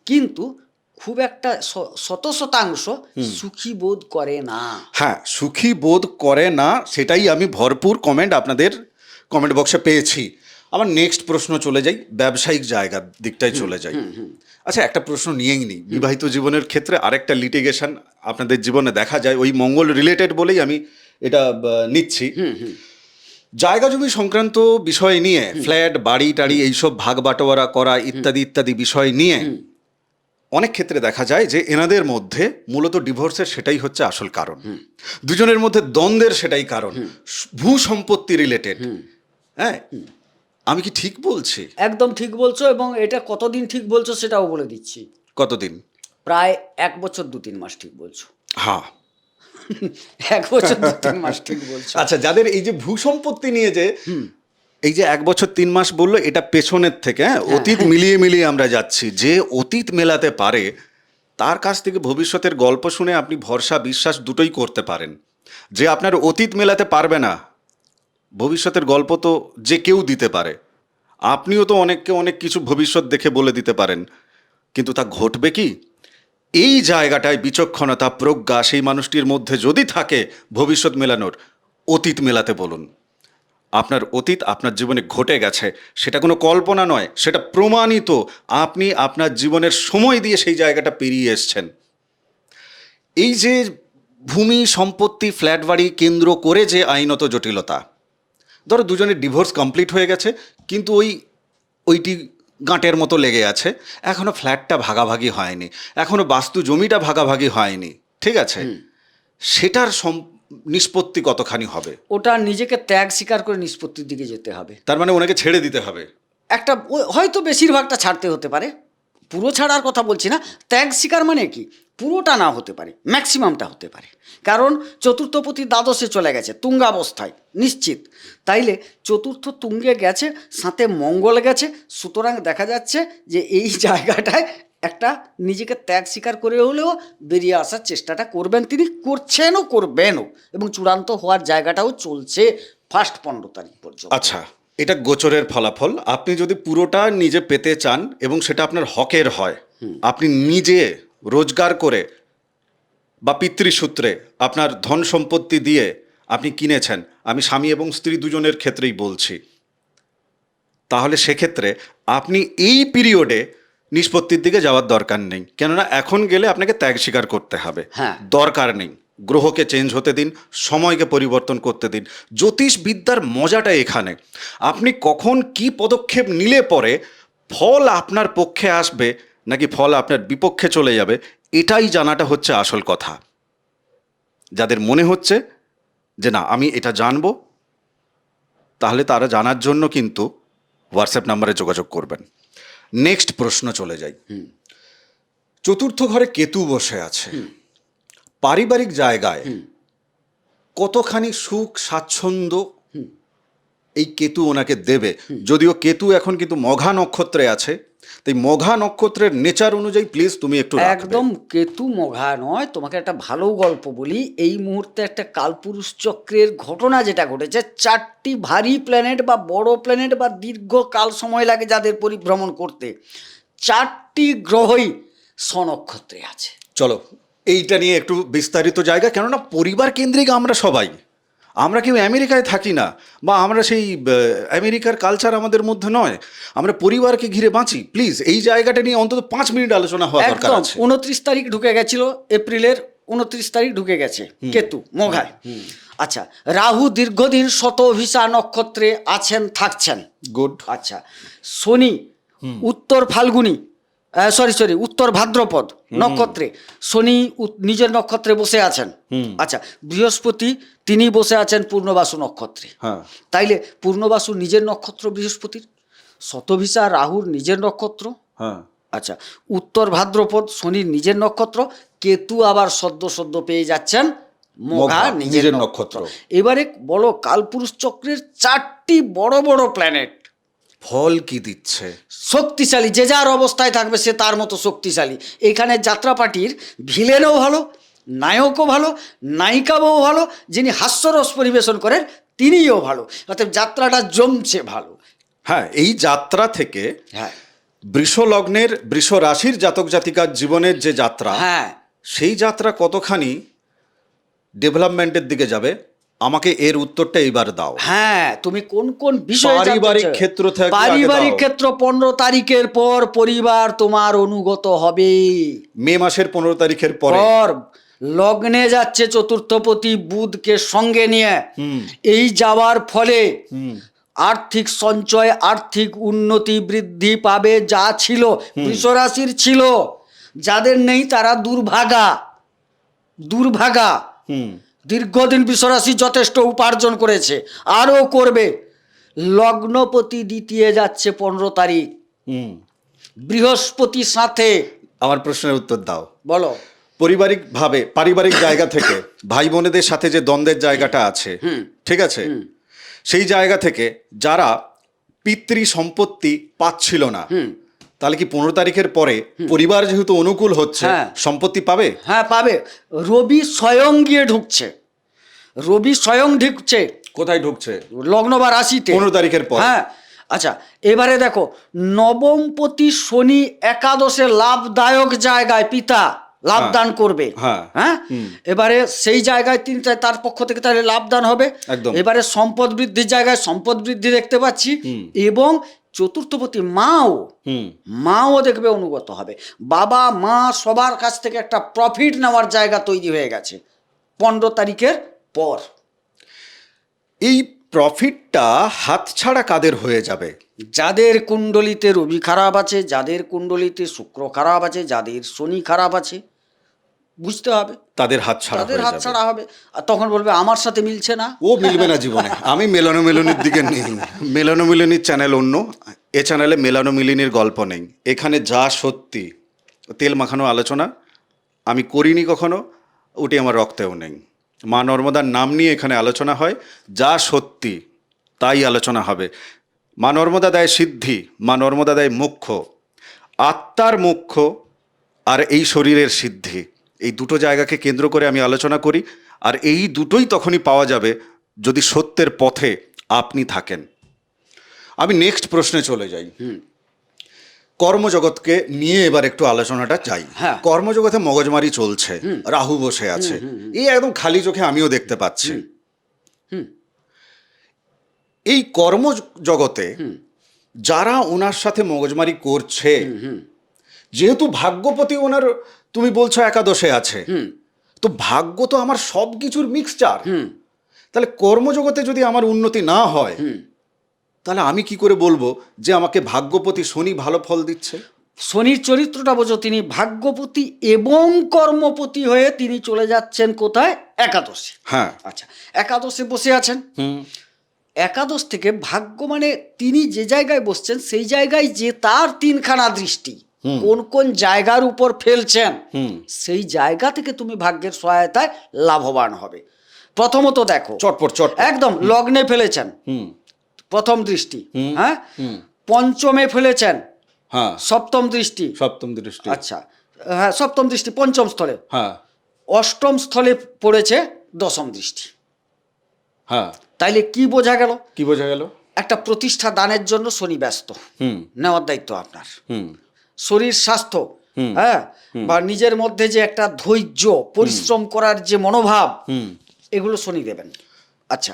কিন্তু খুব একটা শত শতাংশ সুখী বোধ করে না। হ্যাঁ, সুখী বোধ করে না, সেটাই আমি ভরপুর কমেন্ট আপনাদের কমেন্ট বক্সে পেয়েছি। আমার নেক্সট প্রশ্ন চলে যাই, ব্যবসায়িক জায়গার দিকটায় চলে যাই। আচ্ছা, একটা প্রশ্ন নিয়েই নিই, বিবাহিত জীবনের ক্ষেত্রে আরেকটা লিটিগেশন আপনাদের জীবনে দেখা যায়, ওই মঙ্গল রিলেটেড বলেই আমি এটা নিচ্ছি। জায়গা জমি সংক্রান্ত বিষয় নিয়ে, ফ্ল্যাট বাড়ি টাড়ি এইসব ভাগ বাটোয়ারা করা ইত্যাদি ইত্যাদি বিষয় নিয়ে অনেক ক্ষেত্রে দেখা যায় যে এনাদের মধ্যে মূলত ডিভোর্সের সেটাই হচ্ছে আসল কারণ, দুজনের মধ্যে দ্বন্দ্বের সেটাই কারণ, ভূ সম্পত্তি রিলেটেড। হ্যাঁ, আমি কি ঠিক বলছি? একদম ঠিক বলছো, এবং এটা কতদিন ঠিক বলছো সেটাও বলে দিচ্ছি। কতদিন? প্রায় 1 বছর 2-3 মাস ঠিক বলছো। হ্যাঁ, 1 বছর 2-3 মাস ঠিক বলছো। আচ্ছা, যাদের এই যে ভূ সম্পত্তি নিয়ে যে এই যে 1 বছর 3 মাস বললো, এটা পেছনের থেকে, হ্যাঁ, অতীত মিলিয়ে মিলিয়ে আমরা যাচ্ছি। যে অতীত মেলাতে পারে তার কাছ থেকে ভবিষ্যতের গল্প শুনে আপনি ভরসা বিশ্বাস দুটোই করতে পারেন। যে আপনার অতীত মেলাতে পারবে না, ভবিষ্যতের গল্প তো যে কেউ দিতে পারে। আপনিও তো অনেককে অনেক কিছু ভবিষ্যৎ দেখে বলে দিতে পারেন, কিন্তু তা ঘটবে কি? এই জায়গাটায় বিচক্ষণতা প্রজ্ঞা সেই মানুষটির মধ্যে যদি থাকে ভবিষ্যৎ মেলানোর, অতীত মেলাতে বলুন। আপনার অতীত আপনার জীবনে ঘটে গেছে, সেটা কোনো কল্পনা নয়, সেটা প্রমাণিত। আপনি আপনার জীবনের সময় দিয়ে সেই জায়গাটা পেরিয়ে এসছেন। এই যে ভূমি সম্পত্তি ফ্ল্যাট বাড়ি কেন্দ্র করে যে আইনত জটিলতা, ধরো দুজনের ডিভোর্স কমপ্লিট হয়ে গেছে, কিন্তু ওইটি গাঁটের মতো লেগে আছে, এখনও ফ্ল্যাটটা ভাগাভাগি হয়নি, এখনও বাস্তু জমিটা ভাগাভাগি হয়নি, ঠিক আছে? সেটার নিষ্পত্তি কতখানি হবে? ওটা নিজেকে ত্যাগ স্বীকার করে নিষ্পত্তির দিকে যেতে হবে। তার মানে ওনাকে ছেড়ে দিতে হবে? একটা হয়তো বেশিরভাগটা ছাড়তে হতে পারে, পুরো ছাড়ার কথা বলছি না, ত্যাগ স্বীকার মানে কি, পুরোটা না হতে পারে, ম্যাক্সিমামটা হতে পারে। কারণ চতুর্থপতি দ্বাদশে চলে গেছে তুঙ্গাবস্থায় নিশ্চিত, তাইলে চতুর্থ তুঙ্গে গেছে, সাথে মঙ্গল গেছে, সুতরাং দেখা যাচ্ছে যে এই জায়গাটায় একটা নিজেকে ত্যাগ স্বীকার করে হলেও বেরিয়ে আসার চেষ্টাটা করবেন, তিনি করবেনও, এবং চূড়ান্ত হওয়ার জায়গাটাও চলছে ফার্স্ট 15 তারিখ পর্যন্ত। আচ্ছা, এটা গোচরের ফলাফল। আপনি যদি পুরোটা নিজে পেতে চান এবং সেটা আপনার হকের হয়, আপনি নিজে রোজগার করে বা পিতৃসূত্রে আপনার ধন সম্পত্তি দিয়ে আপনি কিনেছেন, আমি স্বামী এবং স্ত্রী দুজনের ক্ষেত্রেই বলছি, তাহলে সেক্ষেত্রে আপনি এই পিরিয়ডে নিষ্পত্তির দিকে যাওয়ার দরকার নেই। কেননা এখন গেলে আপনাকে ত্যাগ স্বীকার করতে হবে, হ্যাঁ। দরকার নেই। গ্রহকে চেঞ্জ হতে দিন, সময়কে পরিবর্তন করতে দিন। জ্যোতিষবিদ্যার মজাটা এখানে, আপনি কখন কি পদক্ষেপ নিলে পরে ফল আপনার পক্ষে আসবে নাকি ফল আপনার বিপক্ষে চলে যাবে, এটাই জানাটা হচ্ছে আসল কথা। যাদের মনে হচ্ছে যে না আমি এটা জানবো, তাহলে তারা জানার জন্য কিন্তু হোয়াটসঅ্যাপ নাম্বারে যোগাযোগ করবেন। নেক্সট প্রশ্ন চলে যাই। চতুর্থ ঘরে কেতু বসে আছে, পারিবারিক জায়গায় কতখানি সুখ স্বাচ্ছন্দ্য এই কেতু ওনাকে দেবে? যদিও কেতু এখন কিন্তু মঘা নক্ষত্রে আছে, তাই মঘা নক্ষত্রের নেচার অনুযায়ী প্লিজ তুমি একটু রাখবে। একদম কেতু মঘা নয়, তোমাকে একটা ভালো গল্প বলি। এই মুহূর্তে একটা কালপুরুষ চক্রের ঘটনা যেটা ঘটেছে, 4টি ভারী প্ল্যানেট বা বড় প্ল্যানেট বা দীর্ঘকাল সময় লাগে যাদের পরিভ্রমণ করতে, 4টি গ্রহই স্বনক্ষত্রে আছে। চলো এইটা নিয়ে একটু বিস্তারিত জায়গা, কেননা পরিবার কেন্দ্রিক আমরা সবাই, আমরা কেউ আমেরিকায় থাকি না, বা আমরা সেই আমেরিকার কালচার আমাদের মধ্যে নয়, আমরা পরিবারকে ঘিরে বাঁচি। প্লিজ এই জায়গাটা নিয়ে অন্তত 5 মিনিট আলোচনা হওয়া দরকার একদম আছে। 29 তারিখ ঢুকে গেছিল, এপ্রিলের 29 তারিখ ঢুকে গেছে কেতু মঘায়। আচ্ছা, রাহু দীর্ঘদিন শতভিসা নক্ষত্রে আছেন, থাকছেন। গুড। আচ্ছা, শনি উত্তর ফাল্গুনি উত্তর ভাদ্রপদ নক্ষত্রে, শনি নিজের নক্ষত্রে বসে আছেন। আচ্ছা, বৃহস্পতি তিনি বসে আছেন পূর্ণবাসু নক্ষত্রে। হ্যাঁ, তাইলে পূর্ণবাসু নিজের নক্ষত্র বৃহস্পতির, শতভিসা রাহুর নিজের নক্ষত্র। হ্যাঁ, আচ্ছা, উত্তর ভাদ্রপদ শনির নিজের নক্ষত্র, কেতু আবার সদ্য পেয়ে যাচ্ছেন মঘা নিজের নক্ষত্র। এবারে বলো, কালপুরুষ চক্রের 4টি বড় বড় প্ল্যানেট ফল কি দিচ্ছে? শক্তিশালী, যে যার অবস্থায় থাকবে সে তার মতো শক্তিশালী। এখানে যাত্রাপাটির ভিলেনও ভালো, নায়কও ভালো, নায়িকাও ভালো, যিনি হাস্যরস পরিবেশন করেন তিনিও ভালো, অর্থাৎ যাত্রাটা জমছে ভালো। হ্যাঁ, এই যাত্রা থেকে হ্যাঁ বৃষ লগ্নের বৃষ রাশির জাতক জাতিকার জীবনের যে যাত্রা, হ্যাঁ সেই যাত্রা কতখানি ডেভেলপমেন্টের দিকে যাবে, আমাকে এর উত্তরটা এইবার দাও। হ্যাঁ, তুমি কোন কোন বিষয়ে জানতে পারিবারিক চাও? ক্ষেত্র থেকে আগে পারিবারিক দাও। ক্ষেত্র 15 তারিখের পর পরিবার তোমার অনুগত হবে। মে মাসের 15 তারিখের পরে পর লগ্নে যাচ্ছে চতুর্থপতি বুধকে সঙ্গে নিয়ে, এই যাওয়ার ফলে আর্থিক সঞ্চয়, আর্থিক উন্নতি বৃদ্ধি পাবে। যা ছিল বৃষরাশির ছিল, যাদের নেই তারা দুর্ভাগা। দীর্ঘদিন বৃষরাশি যথেষ্ট উপার্জন করেছে, আরও করবে। লগ্নপতি দ্বিতীয় যাচ্ছে 15 তারিখ, বৃহস্পতির সাথে। আমার প্রশ্নের উত্তর দাও। বলো। পারিবারিক জায়গা থেকে ভাই বোনেদের সাথে যে দ্বন্দ্বের জায়গাটা আছে, ঠিক আছে, সেই জায়গা থেকে যারা পিতৃ সম্পত্তি পাচ্ছিল না, তাহলে কি 15 তারিখের পরে পরিবার যেহেতু অনুকূল হচ্ছে, হ্যাঁ। সম্পত্তি পাবে? হ্যাঁ, পাবে। রবি স্বয়ং গিয়ে ঢুকছে, কোথায় ঢুকছে? লগ্ন বা রাশিতে 15 তারিখের পর। হ্যাঁ। আচ্ছা, এবারে দেখো, নবমপতি শনি একাদশে লাভদায়ক জায়গায় পিতা লাভদান করবে। হ্যাঁ, এবারে সেই জায়গায় তিনি তার পক্ষ থেকে তাহলে লাভদান হবে। একদম। এবারে সম্পদ বৃদ্ধির জায়গায় সম্পদ বৃদ্ধি দেখতে পাচ্ছি, এবং চতুর্থপতি মাও দেখবে অনুগত হবে। বাবা মা সবার কাছ থেকে একটা প্রফিট নেওয়ার জায়গা তৈরি হয়ে গেছে 15 তারিখের পর। এই প্রফিটটা হাতছাড়া কাদের হয়ে যাবে? যাদের কুণ্ডলিতে রবি খারাপ আছে, যাদের কুণ্ডলিতে শুক্র খারাপ আছে, যাদের শনি খারাপ আছে, বুঝতে হবে, তাদের হাতছাড়া তাদের হয়ে যাবে। হাতছাড়া হবে, আর তখন বলবে আমার সাথে মিলছে না। ও মিলবে না জীবনে। আমি মেলানো মিলনির দিকে নেই। মেলানো মিলনির চ্যানেল অন্য, এ চ্যানেলে মেলানো মিলনির গল্প নেই। এখানে যা সত্যি, তেল মাখানো আলোচনা আমি করিনি কখনো, ওটি আমার রক্তেও নেই। মা নর্মদার নাম নিয়ে এখানে আলোচনা হয়, যা সত্যি তাই আলোচনা হবে। মা নর্মদা দেয় সিদ্ধি, মা নর্মদা দেয় মোক্ষ, আত্মার মোক্ষ আর এই শরীরের সিদ্ধি, এই দুটো জায়গাকে কেন্দ্র করে আমি আলোচনা করি। আর এই দুটোই তখনই পাওয়া যাবে যদি সত্যের পথে আপনি থাকেন। আমি নেক্সট প্রশ্নে চলে যাই। কর্মজগৎকে নিয়ে এবার একটু আলোচনাটা চাই। হ্যাঁ। কর্মজগতে মগজমারি চলছে, রাহু বসে আছে, এই একদম খালি চোখে আমিও দেখতে পাচ্ছি। এই কর্মজগতে যারা ওনার সাথে মগজমারি করছে, যেহেতু ভাগ্যপতি ওনার তুমি বলছো একাদশে আছে, তো ভাগ্য তো আমার সব কিছুর মিক্সচার। তাহলে কর্মজগতে যদি আমার উন্নতি না হয়, তাহলে আমি কি করে বলবো যে আমাকে ভাগ্যপতি শনি ভালো ফল দিচ্ছে? শনির চরিত্রটা বোঝো, তিনি ভাগ্যপতি এবং কর্মপতি হয়ে তিনি চলে যাচ্ছেন কোথায়? একাদশে। হ্যাঁ। আচ্ছা, একাদশে বসে আছেন। একাদশ থেকে ভাগ্য মানে তিনি যে জায়গায় বসছেন সেই জায়গায় যে তার তিনখানা দৃষ্টি কোন কোন জায়গার উপর ফেলছেন, সেই জায়গা থেকে তুমি ভাগ্যের সহায়তায় লাভবান হবে। প্রথমত দেখো, চটপট একদম লগ্নে ফেলেছেন, প্রথম দৃষ্টি। হ্যাঁ, পঞ্চমে ফেলেছেন, হ্যাঁ, সপ্তম দৃষ্টি। সপ্তম দৃষ্টি। আচ্ছা, হ্যাঁ, সপ্তম দৃষ্টি পঞ্চম স্থলে। হ্যাঁ, অষ্টম স্থলে পড়েছে দশম দৃষ্টি। হ্যাঁ, তাইলে কি বোঝা গেল? কি বোঝা গেল? একটা প্রতিষ্ঠা দানের জন্য শনি ব্যস্ত, নেওয়ার দায়িত্ব আপনার। শরীর স্বাস্থ্য, হ্যাঁ, বা নিজের মধ্যে যে একটা ধৈর্য, পরিশ্রম করার যে মনোভাব, এগুলো শনি দেবেন। আচ্ছা,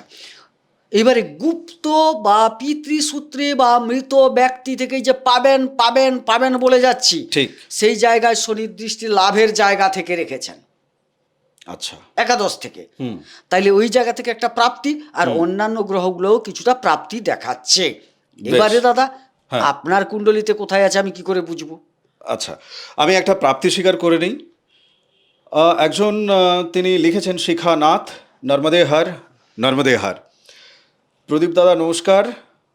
এবারে গুপ্ত বা পিতৃসূত্রে বা মৃত ব্যক্তি থেকে যে পাবেন পাবেন পাবেন বলে যাচ্ছি, ঠিক সেই জায়গায় শনির দৃষ্টি লাভের জায়গা থেকে রেখেছেন। আচ্ছা, একাদশ থেকে। তাইলে ওই জায়গা থেকে একটা প্রাপ্তি, আর অন্যান্য গ্রহগুলোও কিছুটা প্রাপ্তি দেখাচ্ছে। এবারে দাদা, আপনার কুণ্ডলিতে কোথায় আছে আমি কি করে বুঝবো? আচ্ছা, আমি একটা প্রাপ্তি স্বীকার করে নিই। একজন তিনি লিখেছেন শিখানাথ, নর্মদেহার, নর্মদেহার। প্রদীপ দাদা নমস্কার,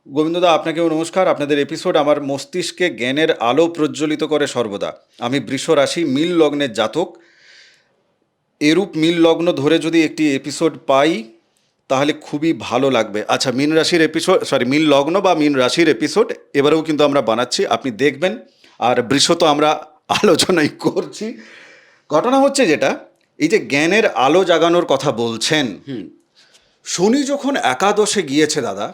গোবিন্দদা আপনাকেও নমস্কার। আপনাদের এপিসোড আমার মস্তিষ্কে জ্ঞানের আলো প্রজ্বলিত করে সর্বদা। আমি বৃষ রাশি, মিল লগ্নের জাতক। এরূপ মিল লগ্ন ধরে যদি একটি এপিসোড পাই তাহলে খুবই ভালো লাগবে। আচ্ছা, মিন রাশির এপিসোড, মিল লগ্ন বা মিন রাশির এপিসোড এবারেও কিন্তু আমরা বানাচ্ছি, আপনি দেখবেন। আর বৃষ তো আমরা আলোচনাই করছি। ঘটনা হচ্ছে যেটা, এই যে জ্ঞানের আলো জাগানোর কথা বলছেন, শনি যখন একাদশে গিয়েছে দাদা,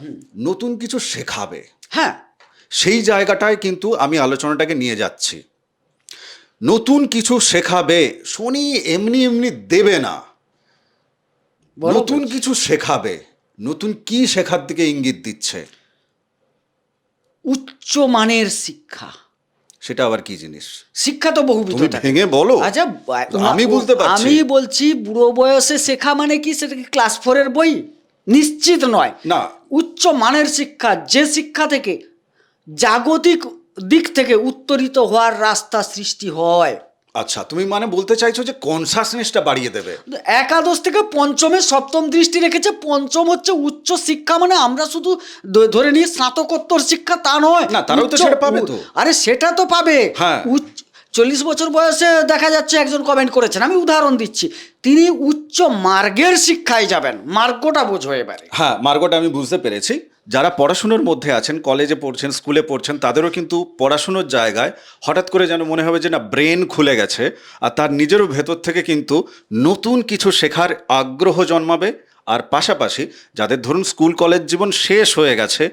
নতুন কিছু শেখাবে। হ্যাঁ, সেই জায়গাটায় কিন্তু আমি আলোচনাটাকে নিয়ে যাচ্ছি। নতুন কিছু শেখাবে, শনি এমনি এমনি দেবে না, নতুন কিছু শেখাবে। নতুন কি শেখার দিকে ইঙ্গিত দিচ্ছে? উচ্চ মানের শিক্ষা। সেটা আবার কি জিনিস? শিক্ষা তো বহুবিধ তুমি থাকে। ভেঙে বলো। আচ্ছা, আমি বুঝতে পারছি। আমি বলছি বুড়ো বয়সে শেখা মানে কি? সেটা কি ক্লাস 4-এর বই? নিশ্চিত নয়। না, উচ্চ মানের শিক্ষা, যে শিক্ষা থেকে জাগতিক দিক থেকে উত্তরিত হওয়ার রাস্তা সৃষ্টি হয়। আচ্ছা, তুমি মানে বলতে চাইছো যে কনসাসনেসটা বাড়িয়ে দেবে। একাদশ থেকে পঞ্চমে সপ্তম দৃষ্টি রেখেছে। পঞ্চম হচ্ছে উচ্চ শিক্ষা, মানে আমরা শুধু ধরে নিই স্নাতকোত্তর শিক্ষা তা নয়। না, তারাও তো সেটা পাবে তো। আরে সেটা তো পাবে। হ্যাঁ। 40 বছর বয়সে দেখা যাচ্ছে একজন কমেন্ট করেছেন, আমি উদাহরণ দিচ্ছি, তিনি উচ্চ মার্গের শিক্ষায় যাবেন। মার্গটা বোঝো এবারে। হ্যাঁ, মার্গটা আমি বুঝতে পেরেছি। যারা পড়াশুনোর মধ্যে আছেন, কলেজে পড়ছেন, স্কুলে পড়ছেন, তাদেরও কিন্তু পড়াশুনোর জায়গায় হঠাৎ করে যেন মনে হবে যে না, ব্রেন খুলে গেছে, আর তার নিজেরও ভেতর থেকে কিন্তু নতুন কিছু শেখার আগ্রহ জন্মাবে। আর পাশাপাশি যাদের ধরুন স্কুল কলেজ জীবন শেষ হয়ে গেছে,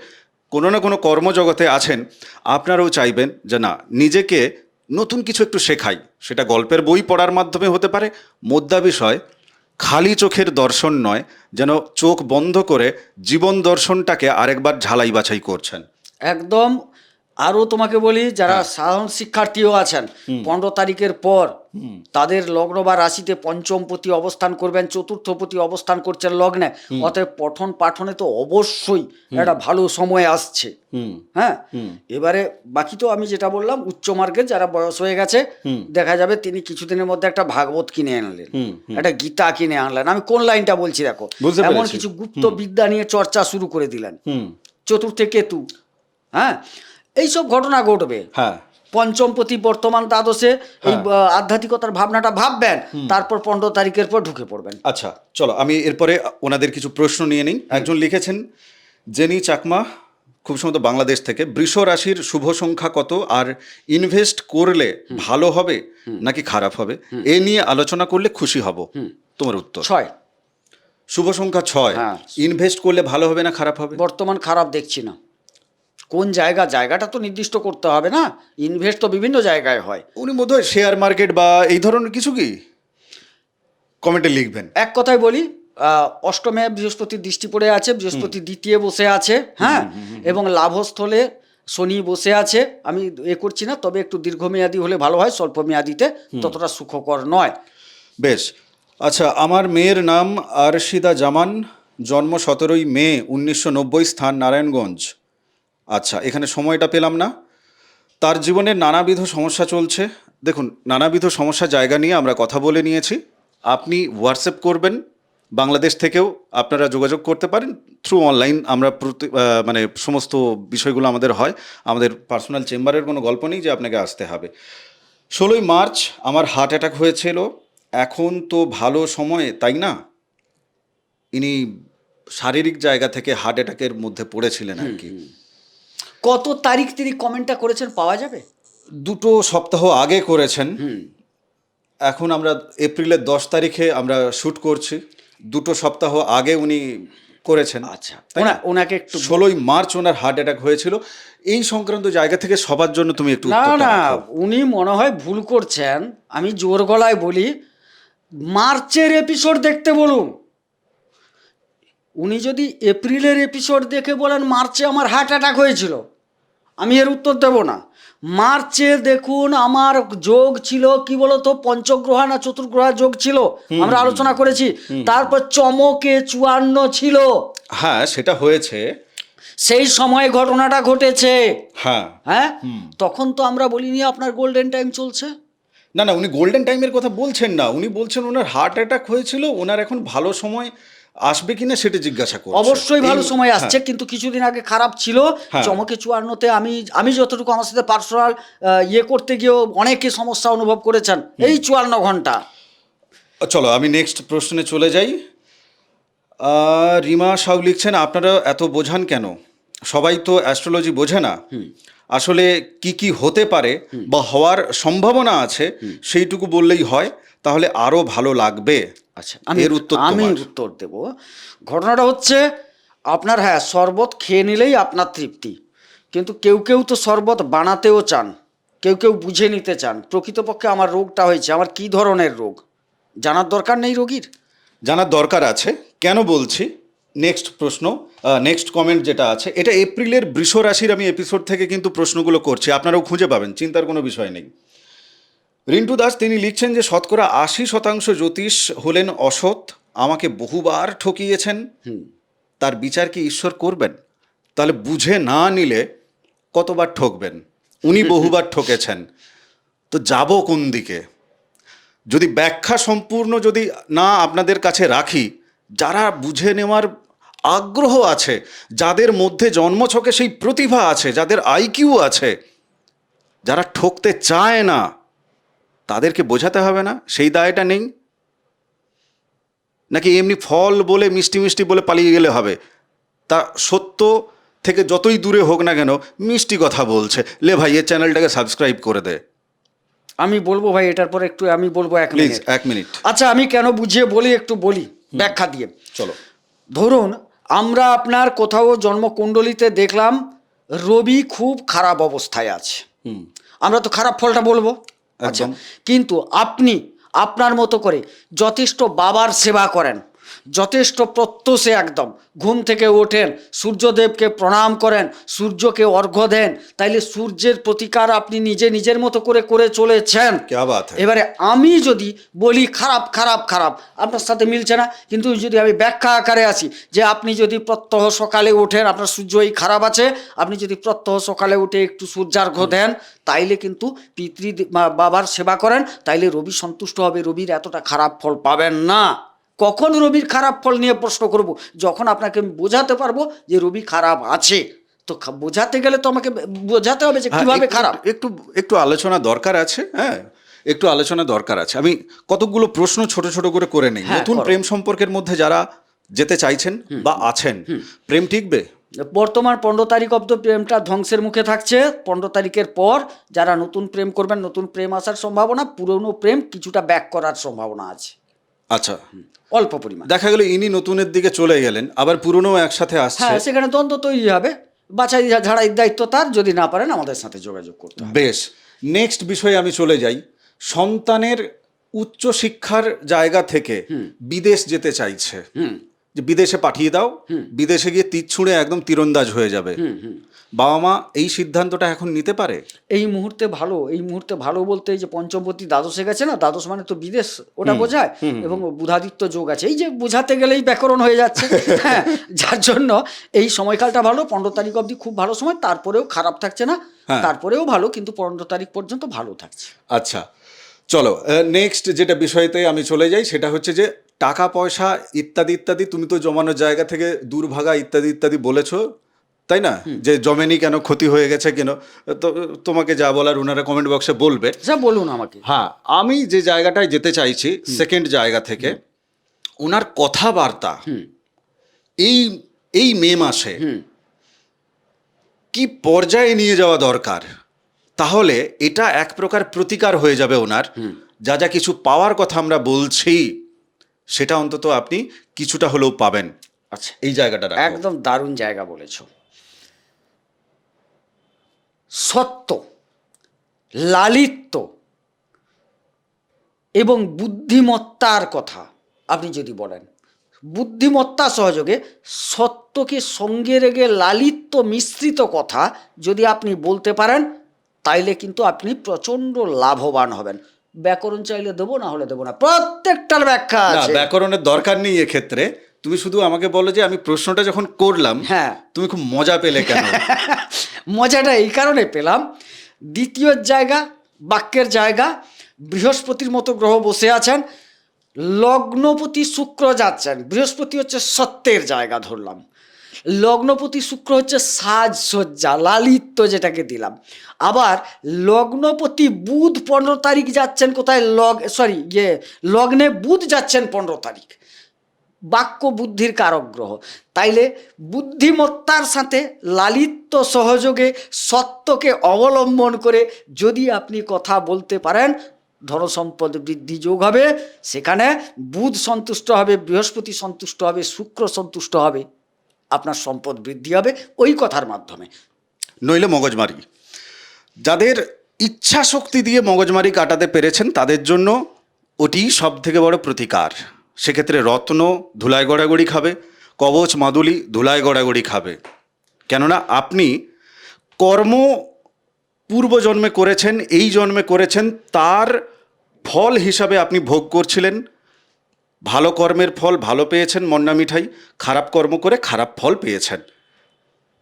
কোনো না কোনো কর্মজগতে আছেন, আপনারাও চাইবেন যে না, নিজেকে নতুন কিছু একটু শেখাই। সেটা গল্পের বই পড়ার মাধ্যমে হতে পারে। মোদ্দা বিষয়, খালি চোখের দর্শন নয়, যেন চোখ বন্ধ করে জীবন দর্শনটাকে আরেকবার ঝালাই বাছাই করছেন। একদম আরও তোমাকে বলি, যারা সাধারণ শিক্ষার্থীও আছেন 15 তারিখের পর তাদের লগ্ন বা রাশিতে পঞ্চমপতি অবস্থান করবেন, চতুর্থপতি অবস্থান করছেন লগ্নে, অতএব পঠন পাঠনে তো অবশ্যই একটা ভালো সময় আসছে। হ্যাঁ, এবারে বাকি তো আমি যেটা বললাম, উচ্চ মার্গের যারা বয়স হয়ে গেছে দেখা যাবে তিনি কিছুদিনের মধ্যে একটা ভাগবত কিনে আনলেন, একটা গীতা কিনে আনলেন। আমি কোন লাইনটা বলছি দেখো, বুঝতে এমন পেরেছি। কিছু গুপ্ত বিদ্যা নিয়ে চর্চা শুরু করে দিলেন। চতুর্থে কেতু, হ্যাঁ, এইসব ঘটনা ঘটবে। হ্যাঁ, পঞ্চমপতি বর্তমান দ্বাদশে এই আধ্যাত্মিকতার ভাবনাটা ভাববেন, তারপর 15 তারিখের পর ঢুকে পড়বেন। আচ্ছা চলো আমি এরপরে ওনাদের কিছু প্রশ্ন নিয়ে নিই। একজন লিখেছেন জেনি চাকমা, খুব সম্ভবত বাংলাদেশ থেকে, বৃষ রাশির শুভ সংখ্যা কত, আর ইনভেস্ট করলে ভালো হবে নাকি খারাপ হবে, এ নিয়ে আলোচনা করলে খুশি হব। তোমার উত্তর? 6। শুভ সংখ্যা 6, হ্যাঁ। ইনভেস্ট করলে ভালো হবে না খারাপ হবে? বর্তমান খারাপ দেখছি না। কোন জায়গাটা তো নির্দিষ্ট করতে হবে না, ইনভেস্ট তো বিভিন্ন জায়গায় হয়। উনি বোধহয় শেয়ার মার্কেট বা এই ধরনের কিছু কি কমেন্টে লিখবেন। এক কথায় বলি, অষ্টমে বৃহস্পতির দৃষ্টি পড়ে আছে, বৃহস্পতি দ্বিতীয় বসে আছে, হ্যাঁ, এবং লাভস্থলে শনি বসে আছে। আমি করছি না, তবে একটু দীর্ঘমেয়াদী হলে ভালো হয়, স্বল্প মেয়াদিতে ততটা সুখকর নয়। বেশ, আচ্ছা, আমার মেয়ের নাম আরশিদা জামান, জন্ম 17ই মে 1990, স্থান নারায়ণগঞ্জ। আচ্ছা, এখানে সময়টা পেলাম না। তার জীবনে নানাবিধ সমস্যা চলছে। দেখুন, নানাবিধ সমস্যা জায়গা নিয়ে আমরা কথা বলে নিয়েছি। আপনি হোয়াটসঅ্যাপ করবেন, বাংলাদেশ থেকেও আপনারা যোগাযোগ করতে পারেন থ্রু অনলাইন। আমরা মানে সমস্ত বিষয়গুলো আমাদের হয়, আমাদের পার্সোনাল চেম্বারের কোনো গল্প নেই যে আপনাকে আসতে হবে। 16ই মার্চ আমার হার্ট অ্যাটাক হয়েছিল, এখন তো ভালো সময়, তাই না? ইনি শারীরিক জায়গা থেকে হার্ট অ্যাটাকের মধ্যে পড়েছিলেন আর কি। কত তারিখ তিনি কমেন্টটা করেছেন পাওয়া যাবে? 2 সপ্তাহ আগে করেছেন। এখন আমরা এপ্রিলের 10 তারিখে আমরা শ্যুট করছি, 2 সপ্তাহ আগে উনি করেছেন। আচ্ছা, তাই না? ওনাকে একটু 16ই মার্চ ওনার হার্ট অ্যাটাক হয়েছিল। এই সংক্রান্ত জায়গা থেকে সবার জন্য তুমি একটু না উত্তরটা না, রাখো। উনি মনে হয় ভুল করছেন। আমি জোর গলায় বলি, মার্চের এপিসোড দেখতে বলুন। উনি যদি এপ্রিলের এপিসোড দেখে বলেন মার্চে আমার হার্ট অ্যাটাক হয়েছিল, আমি এর উত্তর দেব না। মার্চে দেখুন আমার যোগ ছিল কি বলতো, পঞ্চগ্রহা না চতুর্গ্রহা যোগ ছিল, আমরা আলোচনা করেছি। তারপর চমকে 54 ছিল, হ্যাঁ সেটা হয়েছে। সেই সময় ঘটনাটা ঘটেছে। হ্যাঁ, হ্যাঁ, তখন তো আমরা বলিনি আপনার গোল্ডেন টাইম চলছে। না না, উনি গোল্ডেন টাইমের কথা বলছেন না, উনি বলছেন ওনার হার্ট অ্যাটাক হয়েছিল, ওনার এখন ভালো সময় আসবে কিনা সেটা জিজ্ঞাসা করছেন। অবশ্যই ভালো এই- সময় আসছে, হ্যাঁ, কিন্তু কিছুদিন আগে খারাপ ছিল। হ্যাঁ। চমকে 54-তে আমি যতটুকু আমার সাথে পার্সোনাল করতে গিয়েও অনেকে সমস্যা অনুভব করেছেন এই 54 ঘন্টা। চলো আমি নেক্সট প্রশ্নে চলে যাই। রিমা সাউ লিখছেন, আপনারা এত বোঝান কেন? সবাই তো অ্যাস্ট্রোলজি বোঝে না। আসলে কি কি হতে পারে বা হওয়ার সম্ভাবনা আছে সেইটুকু বললেই হয়, তাহলে আরো ভালো লাগবে। আচ্ছা, এর উত্তর আমি তোমার। উত্তর দেব। ঘটনাটা হচ্ছে আপনার, হ্যাঁ, শরবত খেয়ে নিলেই আপনার তৃপ্তি, কিন্তু কেউ কেউ তো শরবত বানাতেও চান, কেউ কেউ বুঝে নিতে চান প্রকৃতপক্ষে আমার রোগটা হয়েছে, আমার কি ধরনের রোগ জানার দরকার নেই রোগীর? জানার দরকার আছে। কেন বলছি? নেক্সট প্রশ্ন, নেক্সট কমেন্ট যেটা আছে, এটা এপ্রিলের বৃষ রাশির আমি এপিসোড থেকে কিন্তু প্রশ্নগুলো করছি, আপনারাও খুঁজে পাবেন, চিন্তার কোনো বিষয় নেই। রিন্টু দাস তিনি লিখছেন যে 80% জ্যোতিষ হলেন অসৎ, আমাকে বহুবার ঠকিয়েছেন, তার বিচার কি ঈশ্বর করবেন? তাহলে বুঝে না নিলে কতবার ঠকবেন? উনি বহুবার ঠকেছেন, তো যাব কোন দিকে? যদি ব্যাখ্যা সম্পূর্ণ যদি না আপনাদের কাছে রাখি, যারা বুঝে নেওয়ার আগ্রহ আছে, যাদের মধ্যে জন্মছকে সেই প্রতিভা আছে, যাদের আইকিউ আছে, যারা ঠকতে চায় না, তাদেরকে বোঝাতে হবে না? সেই দায়টা নেই নাকি এমনি ফল বলে মিষ্টি মিষ্টি বলে পালিয়ে গেলে হবে? তা সত্য থেকে যতই দূরে হোক না কেন মিষ্টি কথা বলছে, লে ভাই এর চ্যানেলটাকে সাবস্ক্রাইব করে দে। আমি বলবো ভাই, এটার পর একটু আমি বলবো 1 প্লিজ মিনিট। 1 মিনিট। আচ্ছা, আমি কেন বুঝিয়ে বলি একটু বলি ব্যাখ্যা দিয়ে। চলো। ধরুন আমরা আপনার কোথাও জন্মকুণ্ডলিতে দেখলাম রবি খুব খারাপ অবস্থায় আছে, আমরা তো খারাপ ফলটা বলবো। আচ্ছা, একদম। কিন্তু আপনি আপনার মতো করে যথেষ্ট বাবার সেবা করেন, যথেষ্ট প্রত্যুষে একদম ঘুম থেকে ওঠেন, সূর্যদেবকে প্রণাম করেন, সূর্যকে অর্ঘ্য দেন, তাইলে সূর্যের প্রতিকার আপনি নিজের মতো করে চলেছেন। क्या बात है। এবারে আমি যদি বলি খারাপ খারাপ খারাপ, আপনার সাথে মিলছে না, কিন্তু যদি আমি ব্যাখ্যা আকারে আসি যে আপনি যদি প্রত্যহ সকালে ওঠেন, আপনার সূর্য এই খারাপ আছে, আপনি যদি প্রত্যহ সকালে উঠে একটু সূর্যার্ঘ্য দেন, তাইলে কিন্তু বাবার সেবা করেন, তাইলে রবি সন্তুষ্ট হবে, রবির এতটা খারাপ ফল পাবেন না। কখন রবির খারাপ ফল নিয়ে প্রশ্ন করব? যখন আপনাকে আমি বোঝাতে পারবো যে রবি খারাপ আছে। তো বোঝাতে গেলে তো আমাকে বোঝাতে হবে যে কিভাবে খারাপ। একটু একটু আলোচনা দরকার আছে, হ্যাঁ একটু আলোচনা দরকার আছে। আমি কতগুলো প্রশ্ন ছোট ছোট করে নেই। হ্যাঁ, নতুন করো। প্রেম সম্পর্কের মধ্যে যারা যেতে চাইছেন বা আছেন, প্রেম টিকবে? বর্তমান 15 তারিখ অব্দ প্রেমটা ধ্বংসের মুখে থাকছে। 15 তারিখের পর যারা নতুন প্রেম করবেন, নতুন প্রেম আসার সম্ভাবনা, পুরনো প্রেম কিছুটা ব্যাক করার সম্ভাবনা আছে, আচ্ছা, অল্প পরিমাণ। দেখা গেল ইনি নতুনের দিকে চলে গেলেন, আবার পুরনো একসাথে আসছে। হ্যাঁ, সেখানে দ্বন্দ্ব তৈরি হবে। বাছাই ঝাড়াই দায়িত্ব তার, যদি না পারেন আমাদের সাথে যোগাযোগ করতে হবে। বেশ, নেক্সট বিষয়ে আমি চলে যাই। সন্তানের উচ্চ শিক্ষার জায়গা থেকে বিদেশ যেতে চাইছে, যে বিদেশে পাঠিয়ে দাও, বিদেশে গিয়ে তীর ছুঁড়ে একদম তীরন্দাজ হয়ে যাবে। বাবা মা এই সিদ্ধান্তটা এখন নিতে পারে? এই মুহূর্তে ভালো, এই মুহূর্তে ভালো বলতে এই যে পঞ্চমপতি দ্বাদশে গেছে না, দ্বাদশ মানে তো বিদেশ, ওটা বোঝায়। এবং বুধাদিত্য যোগ আছে, এই যে বোঝাতে গেলেই ব্যাকরণ হয়ে যাচ্ছে। হ্যাঁ, যার জন্য এই সময়কালটা ভালো। 15 তারিখ অবধি খুব ভালো সময়, তারপরেও খারাপ থাকছে না, তারপরেও ভালো, কিন্তু 15 তারিখ পর্যন্ত ভালো থাকছে। আচ্ছা, চলো নেক্সট যেটা বিষয়তে আমি চলে যাই, সেটা হচ্ছে যে টাকা পয়সা ইত্যাদি ইত্যাদি। তুমি তো জমানোর জায়গা থেকে দূর ভাগা ইত্যাদি ইত্যাদি বলেছো, তাই না? যে জমেনি কেন, ক্ষতি হয়ে গেছে কেন, তো তোমাকে যা বলার ওনারা কমেন্ট বক্সে বলবে। যা বলুন আমাকে। হ্যাঁ, আমি যে জায়গাটায় যেতে চাইছি, সেকেন্ড জায়গা থেকে ওনার কথাবার্তা এই এই মে মাসে কি পর্যায়ে নিয়ে যাওয়া দরকার, তাহলে এটা এক প্রকার প্রতিকার হয়ে যাবে ওনার। যা যা কিছু পাওয়ার কথা আমরা বলছি, সেটা অন্তত আপনি কিছুটা হলেও পাবেন। আচ্ছা, এই জায়গাটা রাখো। একদম দারুণ জায়গা বলেছ। সত্য, লালিত্য এবং বুদ্ধিমত্তার কথা আপনি যদি বলেন, বুদ্ধিমত্তা সহযোগে সত্যকে সঙ্গে রেখে লালিত্য মিশ্রিত কথা যদি আপনি বলতে পারেন, তাইলে কিন্তু আপনি প্রচণ্ড লাভবান হবেন। ব্যাকরণ চাইলে দেবো, না হলে দেবো না, প্রত্যেকটার ব্যাখ্যা না, আছে। ব্যাকরণের দরকার নেই এক্ষেত্রে। তুমি শুধু আমাকে বলো যে আমি প্রশ্নটা যখন করলাম, হ্যাঁ, তুমি খুব মজা পেলে কেন? মজাটা এই কারণে পেলাম, দ্বিতীয় জায়গা, বাক্যের জায়গা, বৃহস্পতির মতো গ্রহ বসে আছেন, লগ্নপতি শুক্র যাচ্ছেন। বৃহস্পতি হচ্ছে সত্যের জায়গা ধরলাম, লগ্নপতি শুক্র হচ্ছে সাজসজ্জা, লালিত্য যেটাকে দিলাম। আবার লগ্নপতি বুধ 15 তারিখ যাচ্ছেন কোথায়, লগ্নে বুধ যাচ্ছেন 15 তারিখ, বাক্য বুদ্ধির কারক গ্রহ। তাইলে বুদ্ধিমত্তার সাথে লালিত্য সহযোগে সত্যকে অবলম্বন করে যদি আপনি কথা বলতে পারেন, ধনসম্পদ বৃদ্ধি যোগ হবে। সেখানে বুধ সন্তুষ্ট হবে, বৃহস্পতি সন্তুষ্ট হবে, শুক্র সন্তুষ্ট হবে, আপনার সম্পদ বৃদ্ধি হবে ওই কথার মাধ্যমে। নইলে মগজমারি। যাদের ইচ্ছা শক্তি দিয়ে মগজমারি কাটাতে পেরেছেন, তাদের জন্য ওটি সব থেকে বড় প্রতিকার। সেক্ষেত্রে রত্ন ধুলায় গড়াগড়ি খাবে, কবচ মাদুলি ধুলায় গড়াগড়ি খাবে। কেননা আপনি কর্ম পূর্বজন্মে করেছেন, এই জন্মে করেছেন, তার ফল হিসাবে আপনি ভোগ করছিলেন। ভালো কর্মের ফল ভালো পেয়েছেন, মন্না মিঠাই। খারাপ কর্ম করে খারাপ ফল পেয়েছেন।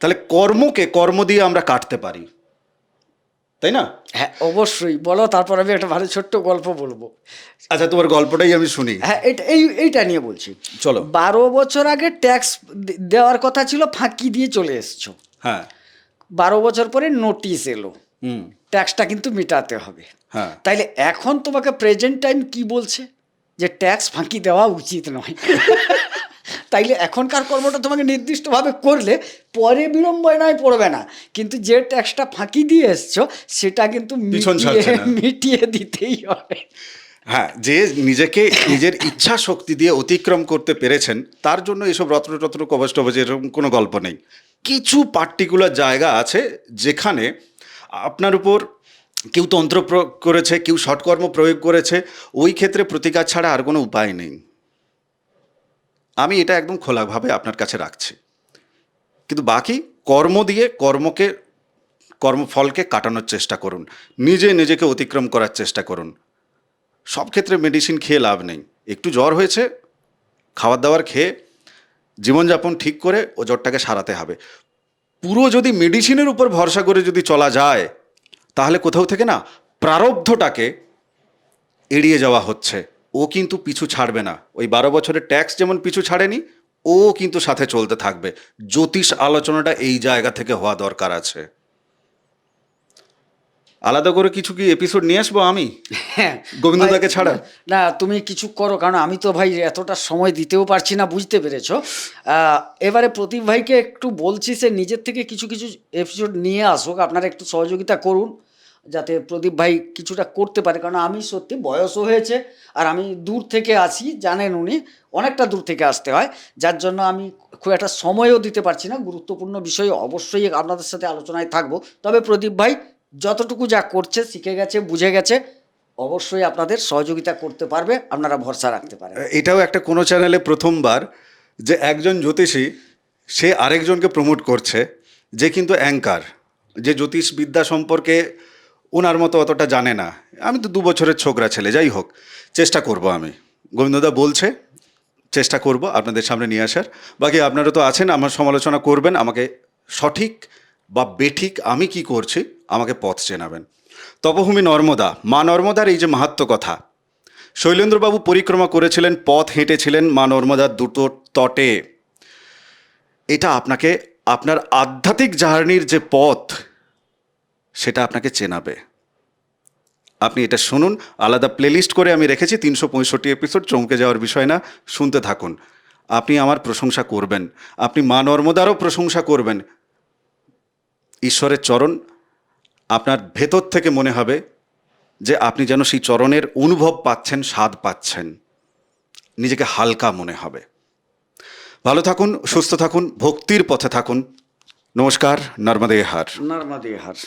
তাহলে কর্মকে কর্ম দিয়ে আমরা কাটতে পারি, তাই না? হ্যাঁ, অবশ্যই বলো, তারপর আমি একটা ভালো ছোট্ট গল্প বলবো। আচ্ছা, তোমার গল্পটাই আমি শুনি। হ্যাঁ, এইটা নিয়ে বলছি। চলো। 12 বছর আগে ট্যাক্স দেওয়ার কথা ছিল, ফাঁকি দিয়ে চলে এসছো। হ্যাঁ, 12 বছর পরে নোটিশ এলো, ট্যাক্সটা কিন্তু মেটাতে হবে। হ্যাঁ, তাইলে এখন তোমাকে প্রেজেন্ট টাইম কি বলছে, যে ট্যাক্স ফাঁকি দেওয়া উচিত নয়। তাইলে এখনকার কর্মটা তোমাকে নির্দিষ্টভাবে করলে পরে বিড়ম্বনায় পড়বে না, কিন্তু যে ট্যাক্সটা ফাঁকি দিয়ে এসছো সেটা কিন্তু পিছন ছাড়ছে না। মিটিয়ে দিতেই হবে। হ্যাঁ, যে নিজেকে নিজের ইচ্ছা শক্তি দিয়ে অতিক্রম করতে পেরেছেন, তার জন্য এসব রত্ন কবচ টবচ এরকম কোনো গল্প নেই। কিছু পার্টিকুলার জায়গা আছে যেখানে আপনার উপর কেউ তন্ত্র প্রয়োগ করেছে, কেউ সৎকর্ম প্রয়োগ করেছে, ওই ক্ষেত্রে প্রতিকার ছাড়া আর কোনো উপায় নেই। আমি এটা একদম খোলাভাবে আপনার কাছে রাখছি। কিন্তু বাকি কর্ম দিয়ে কর্মফলকে কাটানোর চেষ্টা করুন, নিজেকে অতিক্রম করার চেষ্টা করুন। সব ক্ষেত্রে মেডিসিন খেয়ে লাভ নেই। একটু জ্বর হয়েছে, খাবার দাবার খেয়ে জীবনযাপন ঠিক করে ও জ্বরটাকে সারাতে হবে। পুরো যদি মেডিসিনের উপর ভরসা করে যদি চলা যায়, তাহলে কোথাও থেকে না প্রারব্ধটাকে এড়িয়ে যাওয়া হচ্ছে। ও কিন্তু পিছু ছাড়বে না। ওই 12 বছরের ট্যাক্স যেমন পিছু ছাড়েনি, ও কিন্তু সাথে চলতে থাকবে। জ্যোতিষ আলোচনাটা এই জায়গা থেকে হওয়া দরকার আছে। আলাদা করে কিছু কি এপিসোড নিয়ে আসবো আমি, হ্যাঁ গোবিন্দদাকে ছাড়া? না, তুমি কিছু করো, কারণ আমি তো ভাই এতটা সময় দিতেও পারছি না, বুঝতে পেরেছো। এবারে প্রদীপ ভাইকে একটু বলছি সে নিজের থেকে কিছু কিছু এপিসোড নিয়ে আসুক, আপনারা একটু সহযোগিতা করুন যাতে প্রদীপ ভাই কিছুটা করতে পারে। কারণ আমি সত্যি বয়সও হয়েছে, আর আমি দূর থেকে আসি, জানেন উনি অনেকটা দূর থেকে আসতে হয়, যার জন্য আমি খুব একটা সময়ও দিতে পারছি না। গুরুত্বপূর্ণ বিষয় অবশ্যই আপনাদের সাথে আলোচনায় থাকবো, তবে প্রদীপ ভাই যতটুকু যা করছে, শিখে গেছে, বুঝে গেছে, অবশ্যই আপনাদের সহযোগিতা করতে পারবে, আপনারা ভরসা রাখতে পারেন। এটাও একটা কোনো চ্যানেলে প্রথমবার যে একজন জ্যোতিষী সে আরেকজনকে প্রমোট করছে, যে কিন্তু অ্যাঙ্কার, যে জ্যোতিষ বিদ্যা সম্পর্কে ওনার মতো অতটা জানে না। আমি তো 2 বছরের ছোকরা ছেলে, যাই হোক, চেষ্টা করব আমি। গোবিন্দদা বলছে চেষ্টা করব আপনাদের সামনে নিয়ে আসার। বাকি আপনারা তো আছেন, আমার সমালোচনা করবেন, আমাকে সঠিক বা বেঠিক আমি কি করছি আমাকে পথ চেনাবেন। তপভূমি নর্মদা, মা নর্মদার এই যে মাহাত্ম্য কথা, শৈলেন্দ্রবাবু পরিক্রমা করেছিলেন, পথ হেঁটেছিলেন মা নর্মদার দুটো তটে। এটা আপনাকে আপনার আধ্যাত্মিক জার্নির যে পথ, সেটা আপনাকে চেনাবে। আপনি এটা শুনুন, আলাদা প্লেলিস্ট করে আমি রেখেছি, 365 এপিসোড, চমকে যাওয়ার বিষয় না, শুনতে থাকুন। আপনি আমার প্রশংসা করবেন, আপনি মা নর্মদারও প্রশংসা করবেন। ঈশ্বরের চরণ আপনার ভেতর থেকে মনে হবে যে আপনি যেন সেই চরণের অনুভব পাচ্ছেন, স্বাদ পাচ্ছেন, নিজেকে হালকা মনে হবে। ভালো থাকুন, সুস্থ থাকুন, ভক্তির পথে থাকুন। নমস্কার, নর্মদে হার। নর্মদে হার।